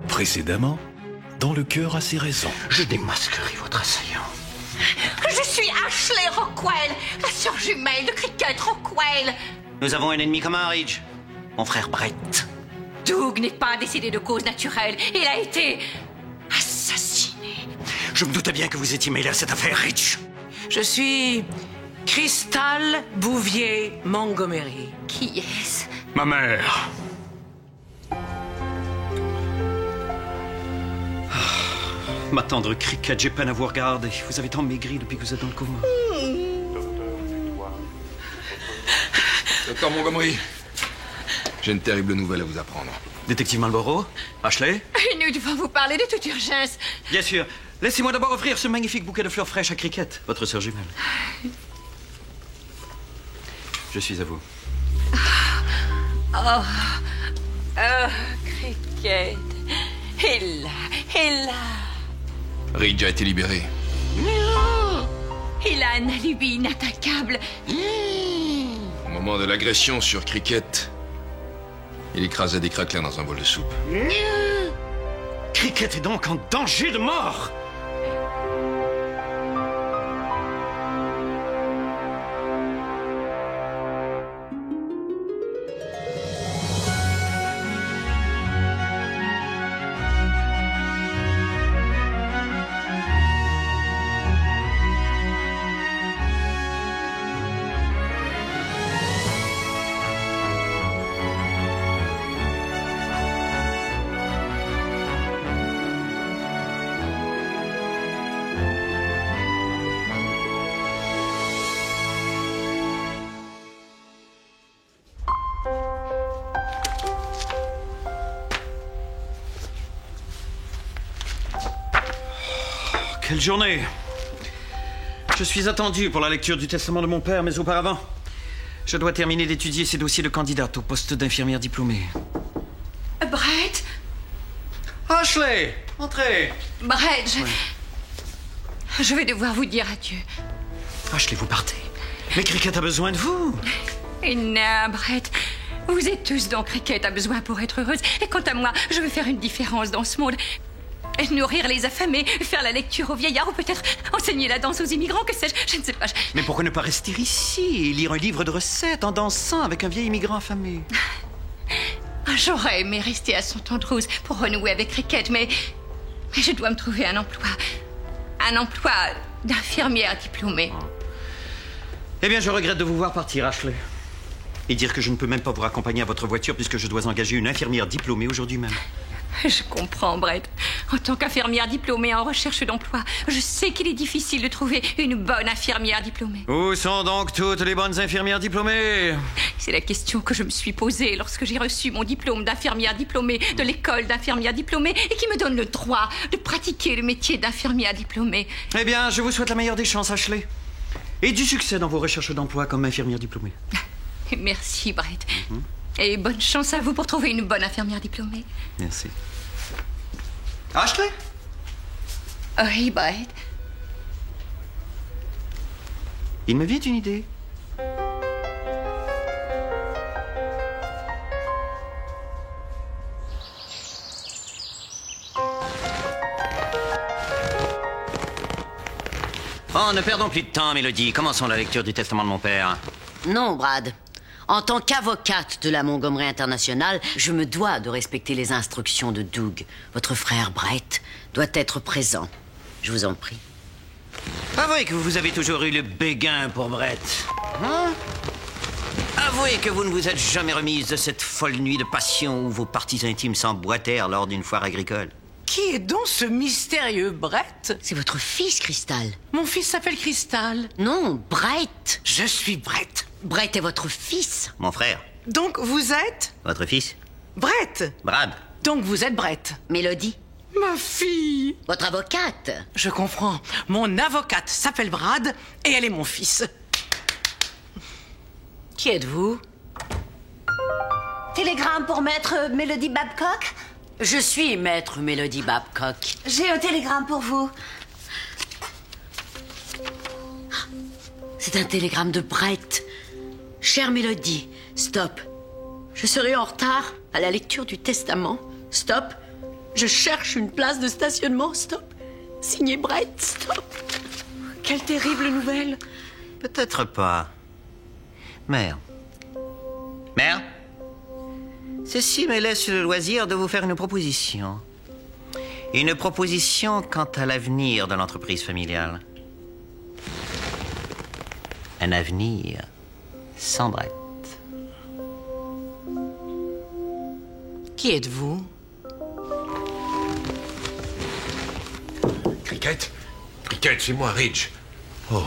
Précédemment, dans Le cœur a ses raisons. Je démasquerai votre assaillant. Je suis Ashley Rockwell, la sœur jumelle de Cricket Rockwell. Nous avons un ennemi commun, Ridge. Mon frère Brett. Doug n'est pas décédé de cause naturelle. Il a été assassiné. Je me doutais bien que vous étiez mêlé à cette affaire, Ridge. Je suis Crystal Bouvier Montgomery. Qui est-ce? Ma mère. Ma tendre Cricket, j'ai peine à vous regarder. Vous avez tant maigri depuis que vous êtes dans le coma. Docteur Montgomery, j'ai une terrible nouvelle à vous apprendre. Détective Marlborough, Ashley. Nous devons vous parler de toute urgence. Bien sûr. Laissez-moi d'abord offrir ce magnifique bouquet de fleurs fraîches à Cricket, votre sœur jumelle. Je suis à vous. Cricket. Il l'a. Ridge a été libéré. Il a un alibi inattaquable. Au moment de l'agression sur Cricket, il écrasait des craquelins dans un bol de soupe. Cricket est donc en danger de mort. Quelle journée! Je suis attendu pour la lecture du testament de mon père, mais auparavant, je dois terminer d'étudier ces dossiers de candidate au poste d'infirmière diplômée. Brett? Ashley, entrez! Brett, je vais devoir vous dire adieu. Ashley, vous partez. Mais Cricket a besoin de vous. Et non, Brett. Vous êtes tous dont Cricket a besoin pour être heureuse. Et quant à moi, je veux faire une différence dans ce monde. Nourrir les affamés, faire la lecture aux vieillards ou peut-être enseigner la danse aux immigrants, que sais-je, je ne sais pas. Mais pourquoi ne pas rester ici et lire un livre de recettes en dansant avec un vieil immigrant affamé? J'aurais aimé rester à St. Andrews pour renouer avec Cricket, mais je dois me trouver un emploi. Un emploi d'infirmière diplômée. Eh bien, je regrette de vous voir partir, Ashley. Et dire que je ne peux même pas vous raccompagner à votre voiture puisque je dois engager une infirmière diplômée aujourd'hui même. Je comprends, Brett. En tant qu'infirmière diplômée en recherche d'emploi, je sais qu'il est difficile de trouver une bonne infirmière diplômée. Où sont donc toutes les bonnes infirmières diplômées? C'est la question que je me suis posée lorsque j'ai reçu mon diplôme d'infirmière diplômée de l'école d'infirmière diplômée et qui me donne le droit de pratiquer le métier d'infirmière diplômée. Eh bien, je vous souhaite la meilleure des chances, Ashley. Et du succès dans vos recherches d'emploi comme infirmière diplômée. Merci, Brett. Et bonne chance à vous pour trouver une bonne infirmière diplômée. Merci. Ashley? Oui, Brett. Il me vient une idée. Oh, ne perdons plus de temps, Mélodie. Commençons la lecture du testament de mon père. Non, Brad. En tant qu'avocate de la Montgomery International, je me dois de respecter les instructions de Doug. Votre frère Brett doit être présent. Je vous en prie. Avouez que vous avez toujours eu le béguin pour Brett. Hein? Avouez que vous ne vous êtes jamais remise de cette folle nuit de passion où vos parties intimes s'emboîtèrent lors d'une foire agricole. Qui est donc ce mystérieux Brett? C'est votre fils, Crystal. Mon fils s'appelle Crystal. Non, Brett. Je suis Brett. Brett est votre fils. Mon frère. Donc vous êtes Votre fils? Brett. Brad. Donc vous êtes Brett. Mélodie. Ma fille. Votre avocate. Je comprends. Mon avocate s'appelle Brad et elle est mon fils. Qui êtes-vous? Télégramme pour maître Mélodie Babcock? Je suis maître Mélodie Babcock. J'ai un télégramme pour vous. C'est un télégramme de Brett. Chère Mélodie, stop. Je serai en retard à la lecture du testament. Stop. Je cherche une place de stationnement, stop. Signé Brett, stop. Quelle terrible nouvelle. Peut-être pas. Mère. Mère, ceci me laisse le loisir de vous faire une proposition. Une proposition quant à l'avenir de l'entreprise familiale. Un avenir sans Brett. Qui êtes-vous? Cricket? Cricket, c'est moi, Ridge. Oh,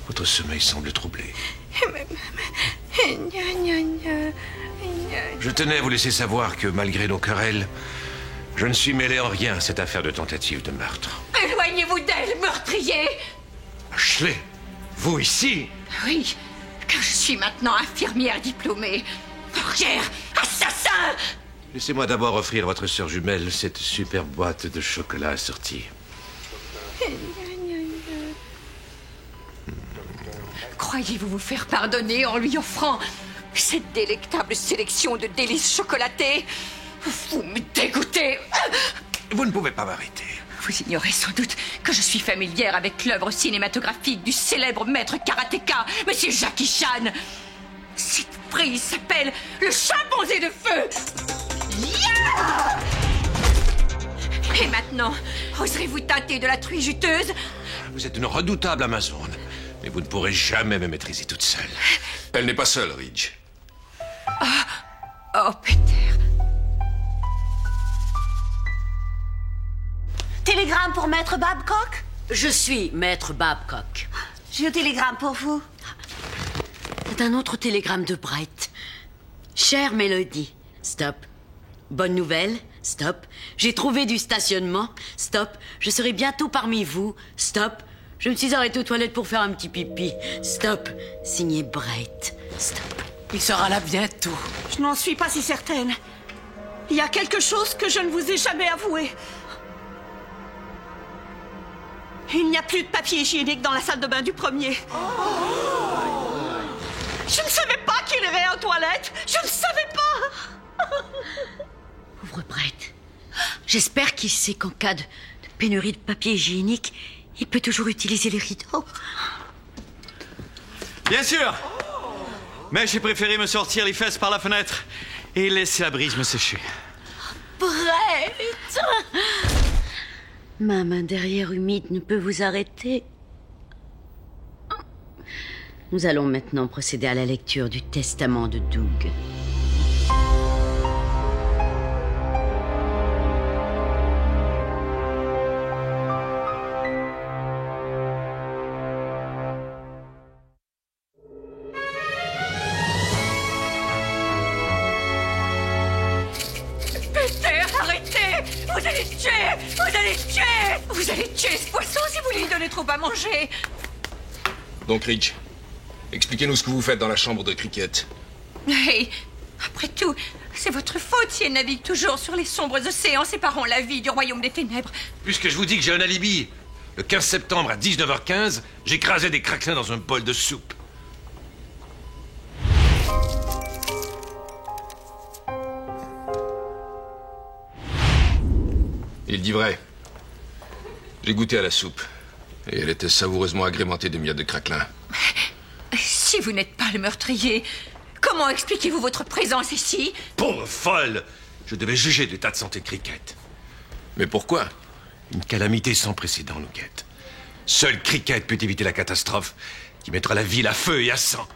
votre sommeil semble troublé. Je tenais à vous laisser savoir que, malgré nos querelles, je ne suis mêlé en rien à cette affaire de tentative de meurtre. Éloignez-vous d'elle, meurtrier! Ashley, vous ici? Oui, car je suis maintenant infirmière diplômée. Meurtrière, assassin! Laissez-moi d'abord offrir à votre sœur jumelle cette superbe boîte de chocolat assortie. Croyez-vous vous faire pardonner en lui offrant cette délectable sélection de délices chocolatées? Vous me dégoûtez! Vous ne pouvez pas m'arrêter. Vous ignorez sans doute que je suis familière avec l'œuvre cinématographique du célèbre maître karatéka, Monsieur Jackie Chan. Cette prise s'appelle le chimpanzé de feu. Yeah! Et maintenant, oserez-vous tâter de la truie juteuse? Vous êtes une redoutable Amazone, mais vous ne pourrez jamais me maîtriser toute seule. Elle n'est pas seule, Ridge. Oh, Peter. Télégramme pour Maître Babcock? Je suis Maître Babcock. J'ai un télégramme pour vous. C'est un autre télégramme de Brett. Chère Mélodie, stop. Bonne nouvelle, stop. J'ai trouvé du stationnement, stop. Je serai bientôt parmi vous, stop. Je me suis arrêtée aux toilettes pour faire un petit pipi, stop. Signé Brett, stop. Il sera là bientôt. Je n'en suis pas si certaine. Il y a quelque chose que je ne vous ai jamais avoué. Il n'y a plus de papier hygiénique dans la salle de bain du premier. Je ne savais pas qu'il irait aux toilettes. Je ne savais pas. Pauvre Brett. J'espère qu'il sait qu'en cas de pénurie de papier hygiénique, il peut toujours utiliser les rideaux. Bien sûr. Mais j'ai préféré me sortir les fesses par la fenêtre et laisser la brise me sécher. Brett! Ma main derrière humide ne peut vous arrêter. Nous allons maintenant procéder à la lecture du testament de Doug. Vous allez le tuer! Vous allez le tuer! Vous allez tuer ce poisson si vous lui donnez trop à manger! Donc, Ridge, expliquez-nous ce que vous faites dans la chambre de Cricket. Hey, après tout, c'est votre faute si elle navigue toujours sur les sombres océans séparant la vie du royaume des ténèbres. Puisque je vous dis que j'ai un alibi, le 15 septembre à 19h15, j'écrasais des craquelins dans un bol de soupe. Il dit vrai. J'ai goûté à la soupe. Et elle était savoureusement agrémentée de miettes de craquelin. Si vous n'êtes pas le meurtrier, comment expliquez-vous votre présence ici? Pauvre folle! Je devais juger de l'état de santé de Cricket. Mais pourquoi? Une calamité sans précédent nous guette. Seul Cricket peut éviter la catastrophe qui mettra la ville à feu et à sang.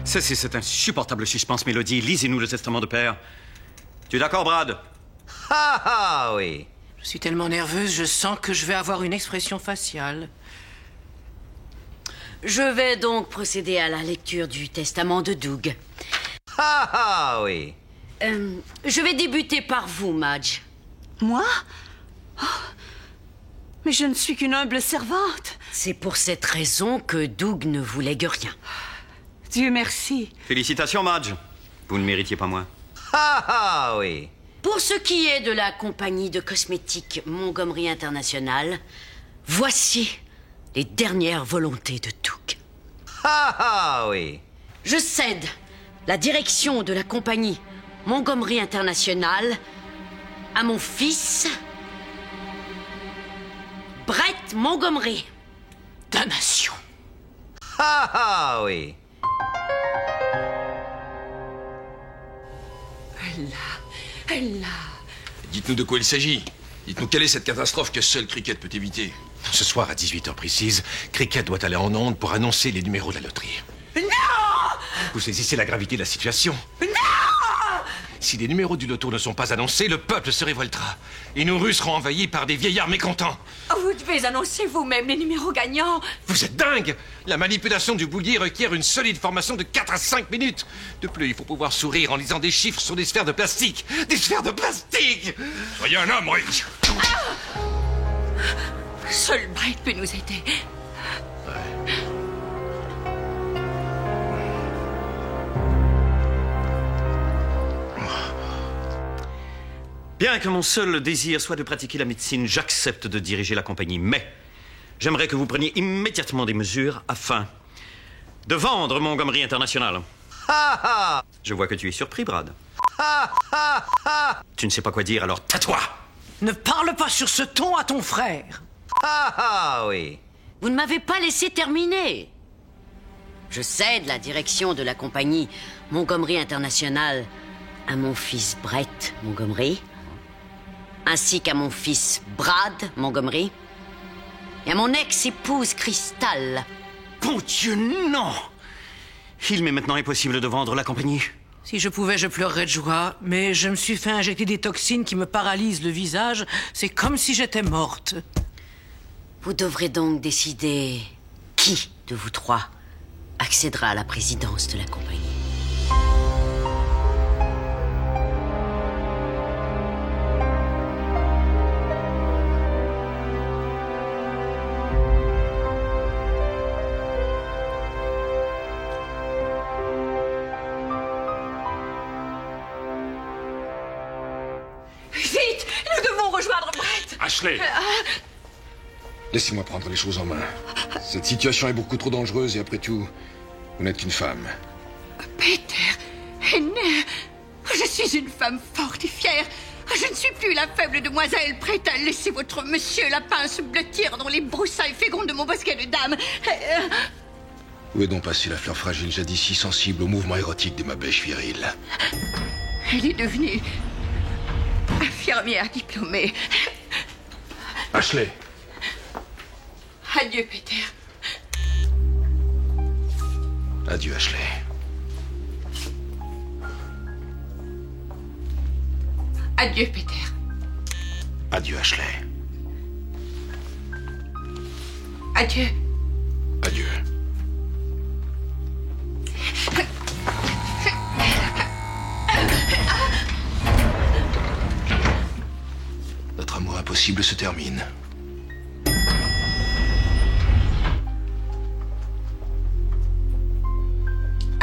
Ceci, c'est insupportable suspense, Mélodie. Lisez-nous le testament de père. Tu es d'accord, Brad? Ah oui. Je suis tellement nerveuse, je sens que je vais avoir une expression faciale. Je vais donc procéder à la lecture du testament de Doug. Ah oui. Je vais débuter par vous, Madge. Moi? Oh, mais je ne suis qu'une humble servante. C'est pour cette raison que Doug ne vous lègue rien. Dieu merci. Félicitations, Madge. Vous ne méritiez pas moins. Ah oui. Pour ce qui est de la compagnie de cosmétiques Montgomery International, voici les dernières volontés de Doug. Ah oui. Je cède la direction de la compagnie Montgomery International à mon fils, Brett Montgomery. Damnation. Ah oui. Elle l'a. Dites-nous de quoi il s'agit. Dites-nous quelle est cette catastrophe que seul Cricket peut éviter. Ce soir à 18h précise, Cricket doit aller en ondes pour annoncer les numéros de la loterie. Non! Vous saisissez la gravité de la situation? Non! Si les numéros du loto ne sont pas annoncés, le peuple se révoltera. Et nous Russes serons envahis par des vieillards mécontents. Vous devez annoncer vous-même les numéros gagnants. Vous êtes dingue! La manipulation du boulier requiert une solide formation de 4 à 5 minutes. De plus, il faut pouvoir sourire en lisant des chiffres sur des sphères de plastique. Des sphères de plastique! Soyez un homme, Rick! Seul Brett peut nous aider. Bien que mon seul désir soit de pratiquer la médecine, j'accepte de diriger la compagnie. Mais j'aimerais que vous preniez immédiatement des mesures afin de vendre Montgomery International. Je vois que tu es surpris, Brad. Tu ne sais pas quoi dire, alors tais-toi! Ne parle pas sur ce ton à ton frère. Oui. Vous ne m'avez pas laissé terminer. Je cède la direction de la compagnie Montgomery International à mon fils Brett Montgomery, ainsi qu'à mon fils Brad Montgomery, et à mon ex-épouse Crystal. Bon Dieu, non! Il m'est maintenant impossible de vendre la compagnie. Si je pouvais, je pleurerais de joie, mais je me suis fait injecter des toxines qui me paralysent le visage. C'est comme si j'étais morte. Vous devrez donc décider qui de vous trois accédera à la présidence de la compagnie. Vite! Nous devons rejoindre Brett! Ashley! Laissez-moi prendre les choses en main. Cette situation est beaucoup trop dangereuse et après tout, vous n'êtes qu'une femme. Peter, Henner, je suis une femme forte et fière. Je ne suis plus la faible demoiselle prête à laisser votre monsieur lapin se blottir dans les broussailles fécondes de mon bosquet de dames. Où est donc passée la fleur fragile jadis si sensible au mouvement érotique de ma bêche virile? Elle est devenue infirmière diplômée. Ashley! Adieu, Peter. Adieu, Ashley. Adieu, Peter. Adieu, Ashley. Adieu. Adieu. Notre amour impossible se termine.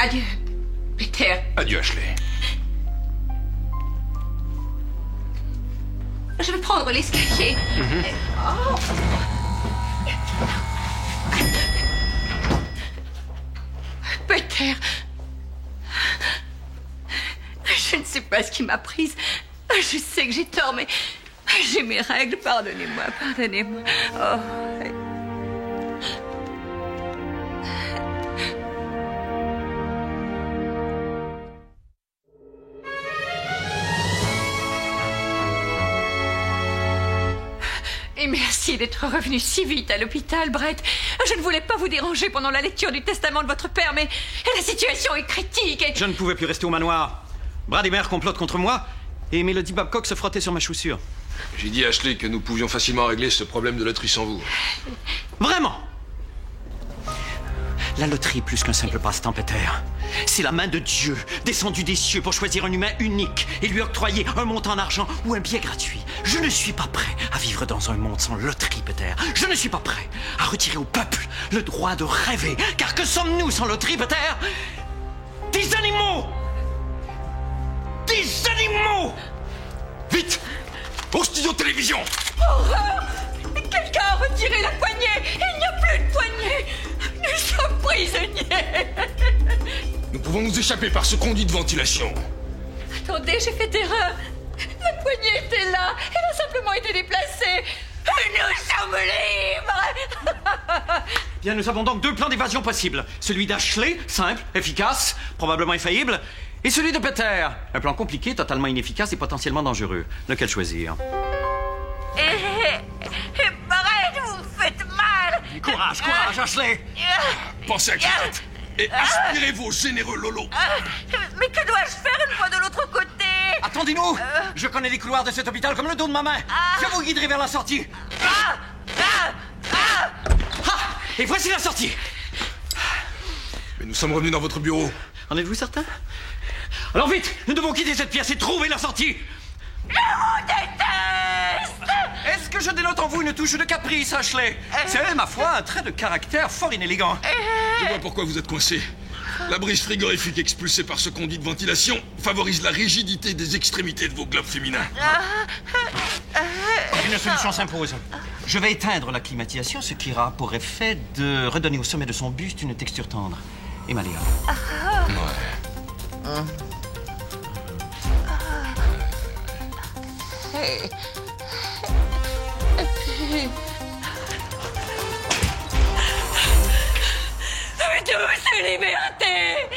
Adieu, Peter. Adieu, Ashley. Je vais prendre l'escalier. Oh. Peter. Je ne sais pas ce qui m'a prise. Je sais que j'ai tort, mais j'ai mes règles. Pardonnez-moi, pardonnez-moi. Oh. Et merci d'être revenu si vite à l'hôpital, Brett. Je ne voulais pas vous déranger pendant la lecture du testament de votre père, mais la situation est critique et... Je ne pouvais plus rester au manoir. Brad et Mère complotent contre moi, et Melody Babcock se frottait sur ma chaussure. J'ai dit à Ashley que nous pouvions facilement régler ce problème de loterie sans vous. Vraiment? La loterie est plus qu'un simple passe-temps, Peter. C'est la main de Dieu, descendue des cieux pour choisir un humain unique et lui octroyer un montant d'argent ou un billet gratuit. Je ne suis pas prêt à vivre dans un monde sans loterie, Peter. Je ne suis pas prêt à retirer au peuple le droit de rêver. Car que sommes-nous sans loterie, Peter? Des animaux! Des animaux! Vite! Au studio de télévision! Horreur! Quelqu'un a retiré la poignée! Il n'y a plus de poignée! Nous sommes prisonniers! Nous pouvons nous échapper par ce conduit de ventilation. Attendez, j'ai fait erreur. La poignée était là. Elle a simplement été déplacée. Nous sommes libres. Bien, nous avons donc deux plans d'évasion possibles. Celui d'Ashley, simple, efficace, probablement infaillible, et celui de Peter, un plan compliqué, totalement inefficace et potentiellement dangereux. Lequel choisir? Brett, vous me faites mal. Courage, courage, Ashley. Pensez à Cricket et aspirez vos généreux lolos. Mais que dois-je faire une fois de l'autre côté? Attendez-nous. Je connais les couloirs de cet hôpital comme le dos de ma main. Je vous guiderai vers la sortie. Et voici la sortie. Mais nous sommes revenus dans votre bureau. En êtes-vous certain? Alors vite, nous devons quitter cette pièce et trouver la sortie. Je vous déteste. Est-ce que je dénote en vous une touche de caprice, Ashley? C'est, ma foi, un trait de caractère fort inélégant. Je vois pourquoi vous êtes coincé. La brise frigorifique expulsée par ce conduit de ventilation favorise la rigidité des extrémités de vos globes féminins. Une solution s'impose. Je vais éteindre la climatisation, ce qui aura pour effet de redonner au sommet de son buste une texture tendre et malléable. Douce liberté.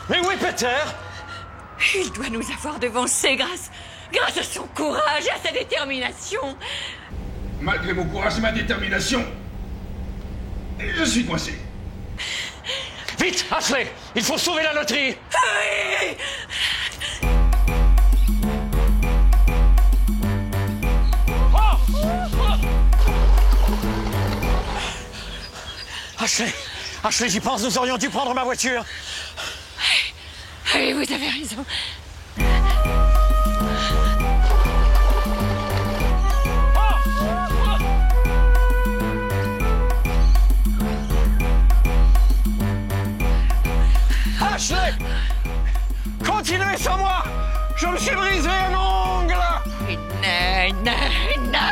Mais où est Peter? Il doit nous avoir devancés grâce à son courage et à sa détermination. Malgré mon courage et ma détermination, je suis coincé. Vite, Ashley, il faut sauver la loterie. Oui. Ashley, j'y pense, nous aurions dû prendre ma voiture. Oui, vous avez raison. Ashley! Continuez sans moi! Je me suis brisé un ongle! Non.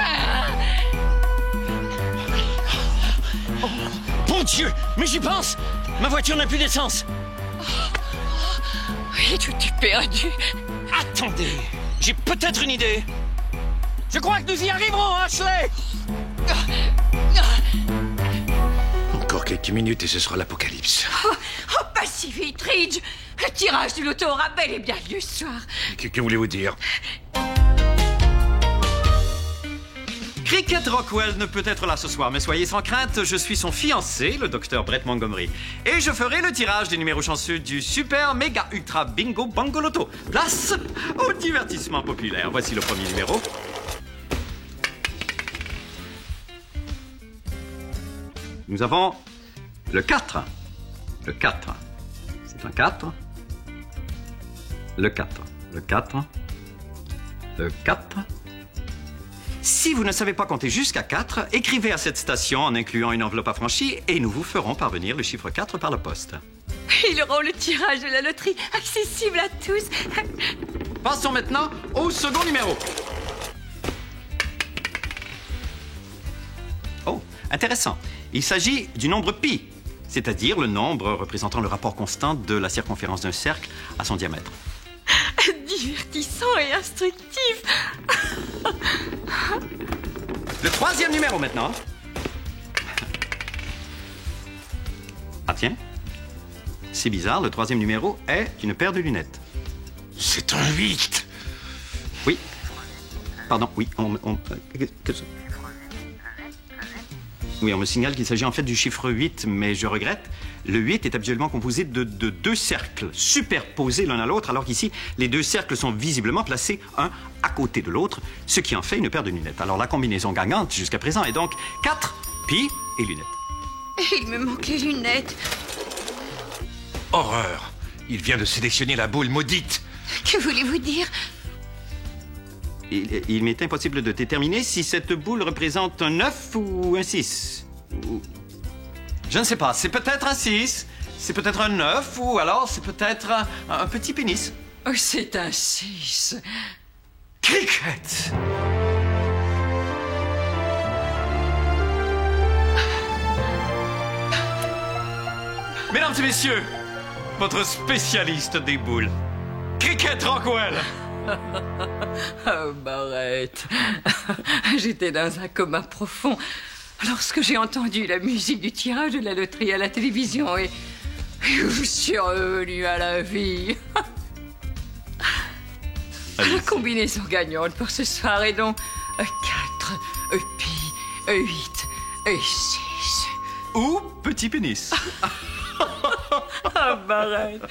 Bon Dieu! Mais j'y pense! Ma voiture n'a plus d'essence! Oui, tout est perdu. Attendez! J'ai peut-être une idée! Je crois que nous y arriverons, Ashley! Encore quelques minutes et ce sera l'apocalypse. Oh, pas si vite, Ridge. Le tirage du loto aura bel et bien lieu ce soir. Que voulez-vous dire? Cricket Rockwell ne peut être là ce soir, mais soyez sans crainte, je suis son fiancé, le docteur Brett Montgomery. Et je ferai le tirage des numéros chanceux du Super Méga Ultra Bingo Bango Loto. Place au divertissement populaire. Voici le premier numéro. Nous avons le 4. Le 4. C'est un 4. Le 4. Le 4. Le 4. Si vous ne savez pas compter jusqu'à 4, écrivez à cette station en incluant une enveloppe affranchie et nous vous ferons parvenir le chiffre 4 par la poste. Ils auront le tirage de la loterie accessible à tous. Passons maintenant au second numéro. Oh, intéressant. Il s'agit du nombre pi, c'est-à-dire le nombre représentant le rapport constant de la circonférence d'un cercle à son diamètre. Divertissant et instructif. Le troisième numéro maintenant. Ah tiens, c'est bizarre, le troisième numéro est une paire de lunettes. C'est un 8. Oui. Pardon, oui, Oui, on me signale qu'il s'agit en fait du chiffre 8, mais je regrette. Le 8 est habituellement composé de deux cercles superposés l'un à l'autre, alors qu'ici, les deux cercles sont visiblement placés un à côté de l'autre, ce qui en fait une paire de lunettes. Alors la combinaison gagnante jusqu'à présent est donc 4, pi et lunettes. Il me manque les lunettes. Horreur! Il vient de sélectionner la boule maudite. Que voulez-vous dire? Il m'est impossible de déterminer si cette boule représente un 9 ou un 6. Je ne sais pas, c'est peut-être un 6, c'est peut-être un 9, ou alors c'est peut-être un petit pénis. Oh, c'est un 6. Cricket! Mesdames et messieurs, votre spécialiste des boules. Cricket Rockwell. Oh, Barrett. J'étais dans un coma profond lorsque j'ai entendu la musique du tirage de la loterie à la télévision et je suis revenue à la vie. La combinaison gagnante pour ce soir est donc 4, pi, 8 et 6. Ou petit pénis. Ah, Barrett.